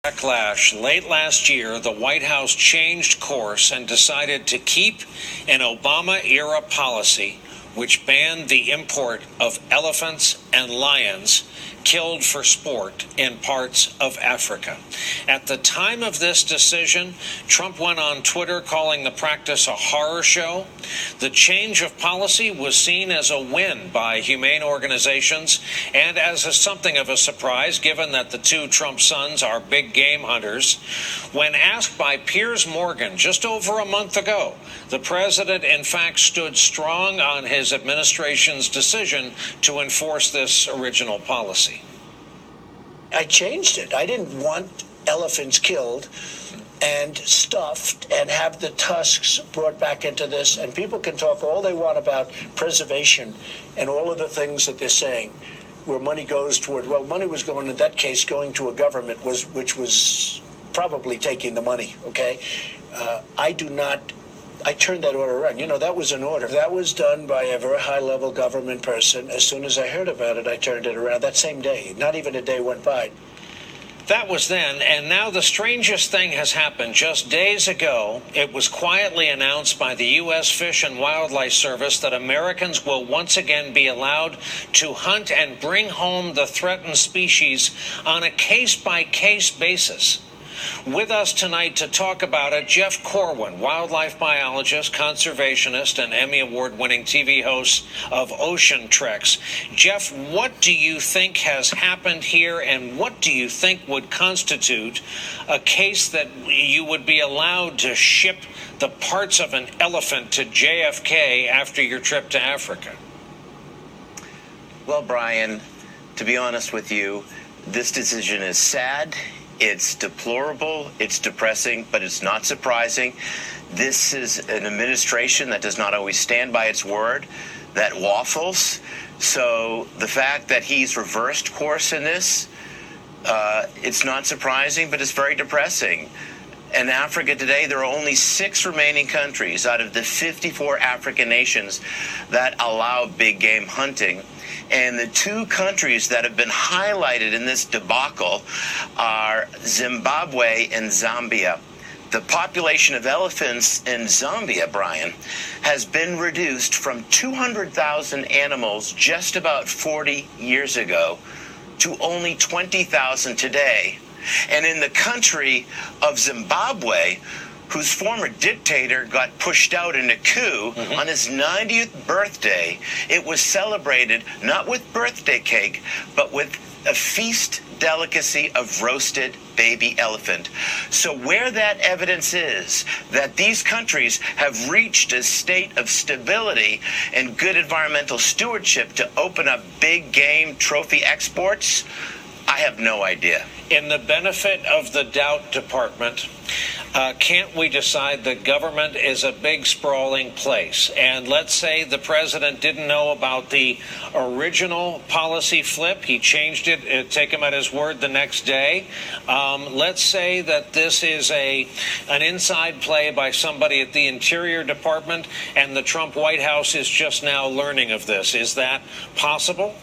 Backlash. Late last year, the White House changed course and decided to keep an Obama-era policy which banned the import of elephants and lions killed for sport in parts of Africa. At the time of this decision, Trump went on Twitter calling the practice a horror show. The change of policy was seen as a win by humane organizations and as something of a surprise, given that the two Trump sons are big game hunters. When asked by Piers Morgan just over a month ago, the president, in fact, stood strong on his administration's decision to enforce this original policy. I changed it. I didn't want elephants killed and stuffed and have the tusks brought back into this. And people can talk all they want about preservation and all of the things that they're saying, where money goes toward, well, money was going, in that case, going to a government which was probably taking the money, okay? I turned that order around. You know, that was an order. That was done by a very high-level government person. As soon as I heard about it, I turned it around that same day. Not even a day went by. That was then, and now the strangest thing has happened. Just days ago, it was quietly announced by the U.S. Fish and Wildlife Service that Americans will once again be allowed to hunt and bring home the threatened species on a case-by-case basis. With us tonight to talk about it, Jeff Corwin, wildlife biologist, conservationist, and Emmy Award-winning TV host of Ocean Treks. Jeff, what do you think has happened here, and what do you think would constitute a case that you would be allowed to ship the parts of an elephant to JFK after your trip to Africa? Well, Brian, to be honest with you, this decision is sad. It's deplorable, it's depressing, but it's not surprising. This is an administration that does not always stand by its word, that waffles. So the fact that he's reversed course in this, it's not surprising, but it's very depressing. In Africa today, there are only 6 remaining countries out of the 54 African nations that allow big game hunting. And the 2 countries that have been highlighted in this debacle are Zimbabwe and Zambia. The population of elephants in Zambia, Brian, has been reduced from 200,000 animals just about 40 years ago to only 20,000 today. And in the country of Zimbabwe, whose former dictator got pushed out in a coup on his 90th birthday, it was celebrated not with birthday cake, but with a feast delicacy of roasted baby elephant. So where that evidence is that these countries have reached a state of stability and good environmental stewardship to open up big game trophy exports, I have no idea. In the benefit of the doubt department, can't we decide that government is a big sprawling place? And let's say the president didn't know about the original policy flip. He changed it, take him at his word the next day. Let's say that this is an inside play by somebody at the Interior Department and the Trump White House is just now learning of this. Is that possible?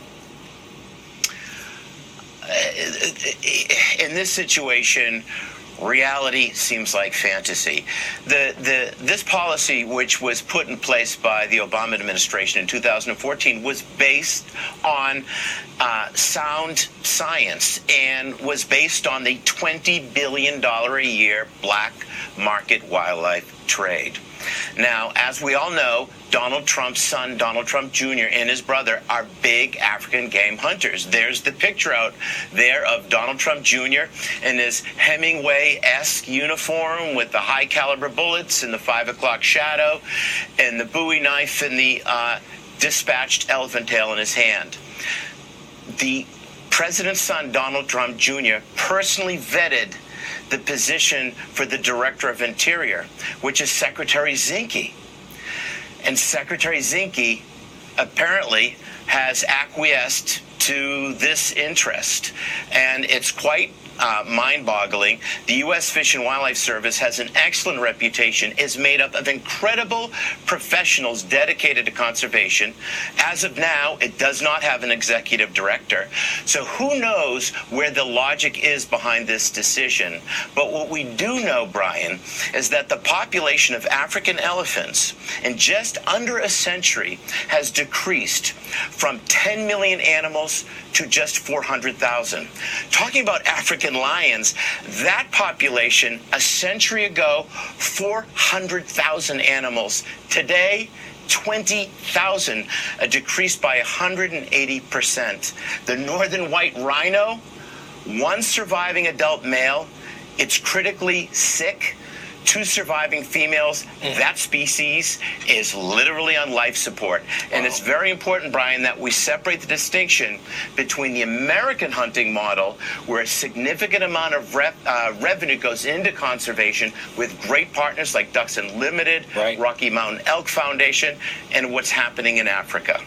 In this situation, reality seems like fantasy. This policy, which was put in place by the Obama administration in 2014, was based on sound science and was based on the $20 billion a year black market wildlife trade. Now, as we all know, Donald Trump's son, Donald Trump Jr., and his brother are big African game hunters. There's the picture out there of Donald Trump Jr. in his Hemingway-esque uniform with the high-caliber bullets and the 5 o'clock shadow and the Bowie knife and the dispatched elephant tail in his hand. The president's son, Donald Trump Jr., personally vetted the position for the Director of Interior, which is Secretary Zinke. And Secretary Zinke apparently has acquiesced to this interest. And it's quite mind-boggling. The U.S. Fish and Wildlife Service has an excellent reputation, is made up of incredible professionals dedicated to conservation. As of now, it does not have an executive director. So who knows where the logic is behind this decision? But what we do know, Brian, is that the population of African elephants in just under a century has decreased from 10 million animals to just 400,000. Talking about African lions, that population a century ago, 400,000 animals. Today, 20,000, a decrease by 180%. The northern white rhino, one surviving adult male, it's critically sick. 2 surviving females, that species is literally on life support. And it's very important, Brian, that we separate the distinction between the American hunting model, where a significant amount of revenue goes into conservation with great partners like Ducks Unlimited, Rocky Mountain Elk Foundation, and what's happening in Africa.